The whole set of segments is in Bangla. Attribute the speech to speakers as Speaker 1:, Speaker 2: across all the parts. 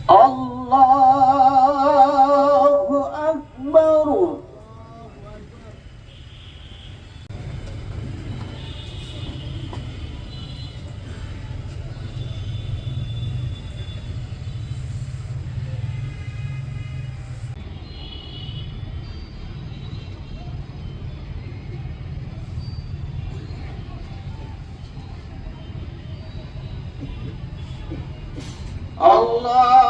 Speaker 1: আল্লাহু আকবার। আল্লাহু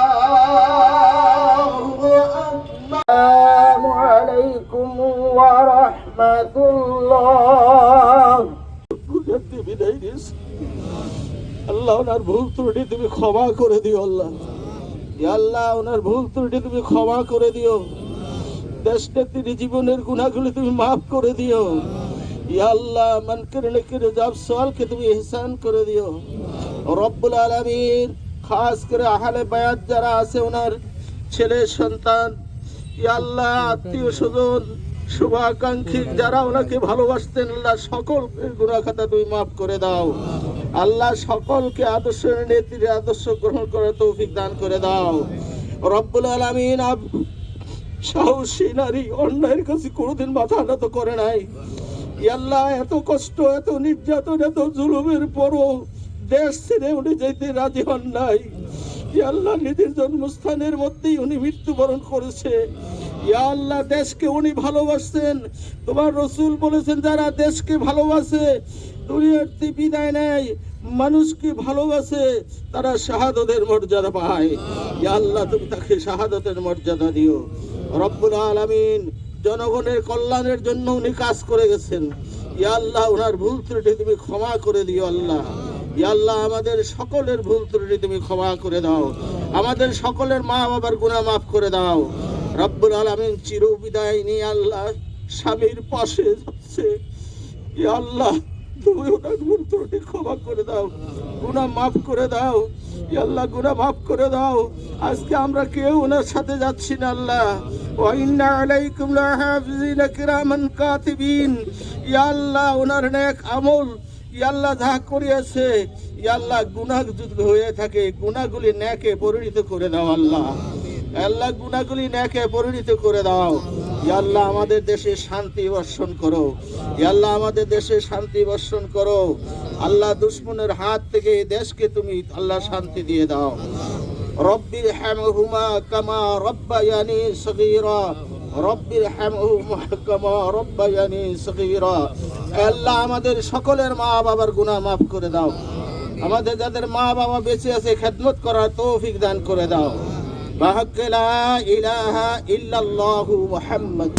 Speaker 1: আকবার। আসসালামু আলাইকুম ওয়া রাহমাতুল্লাহ। বিদায় দিস আল্লাহ, ওনার ভুল ত্রুটি তুমি ক্ষমা করে দিও আল্লাহ। ইয়া আল্লাহ, ওনার ভুল ত্রুটি তুমি ক্ষমা করে দিও। দেশ নেত্রীর জীবনের গুনাহগুলো তুমি মাফ করে দিও। ইয়া আল্লাহ, মান করনে করে যাব সওয়ালকে তুমি ইহসান করে দিও রব্বুল আলামিন। খাস করে আহলে বায়াত যারা আছে, ওনার ছেলে সন্তান, ইয়া আল্লাহ, আত্মীয় স্বজন, শুভাকাঙ্ক্ষী যারা ওনাকে ভালোবাসতেন, আল্লাহ সকলের গুনাহ খাতা তুমি মাফ করে দাও আল্লাহ। সকলকে আদর্শ নেত্রীর আদর্শ গ্রহণ করার তৌফিক দান করে দাও রব্বুল আলামিন। সাহসী নারী অন্যায়ের কাছে কোনোদিন মাথা নত করে নাই। ইয়া আল্লাহ, এত কষ্ট, এত নির্যাতন, এত জুলুমের পরও দেশ ছেড়ে উনি যেতে রাজি হন নাই। ইয়া আল্লাহ, নিজের জন্মস্থানের মধ্যেই উনি মৃত্যুবরণ করেছে। ইয়া আল্লাহ, দেশকে উনি ভালোবাসতেন। তোমার রসুল বলেছেন, যারা দেশকে ভালোবাসে, দুনিয়াতে বিদায় নেয়, মানুষকে ভালোবাসে, তারা শাহাদতের মর্যাদা পায়। ইয়া আল্লাহ, তুমি তাকে শাহাদতের মর্যাদা দিও রব্বুল আলামিন। জনগণের কল্যাণের জন্য উনি কাজ করে গেছেন। ইয়া আল্লাহ, ওনার ভুল ত্রুটি তুমি ক্ষমা করে দিও আল্লাহ। ইয়া আল্লাহ, আমাদের সকলের ভুল ত্রুটি তুমি ক্ষমা করে দাও। আমাদের সকলের মা বাবার গুনাহ মাফ করে দাও রব্বুল আলামিন। চির বিদায় নিয়ে আল্লাহ স্বামীর পাশে যাচ্ছে। ইয়া আল্লাহ, তুমি ওনার ভুল ত্রুটি ক্ষমা করে দাও, গুনাহ মাফ করে দাও। ইয়া আল্লাহ, গুনাহ মাফ করে দাও। আজকে আমরা কেউ ওনার সাথে যাচ্ছি না আল্লাহ। ওয়া ইন্না আলাইকুম লাহাফিজিনা কিরামান কাতিবিন। ইয়া আল্লাহ, ওনার নেক আমল ইয়া আল্লাহ যা করিয়াছে, ইয়া আল্লাহ, গুনাহ যদি হয়ে থাকে, গুনাহগুলি নেকে পরিণত করে দাও আল্লাহ। আল্লাহ, গুনাহগুলি নেকে পরিণত করে দাও। ইয়া আল্লাহ, আমাদের দেশে শান্তি বর্ষণ করো। ইয়া আল্লাহ, আমাদের দেশে শান্তি বর্ষণ করো আল্লাহ। দুশমনের হাত থেকে এই দেশকে তুমি আল্লাহ শান্তি দিয়ে দাও। রব্বির হামহুমা কামা রব্বায়ানি সগীরা। রব্বির হামহুমা কামা রব্বায়ানি সগীরা। আল্লাহ, আমাদের সকলের মা বাবার গুনাহ মাফ করে দাও। আমাদের যাদের মা বাবা বেঁচে আছে, খেদমত করার তৌফিক দান করে দাও। বাহাক্কে লা ইলাহা ইল্লাল্লাহু মুহাম্মাদ।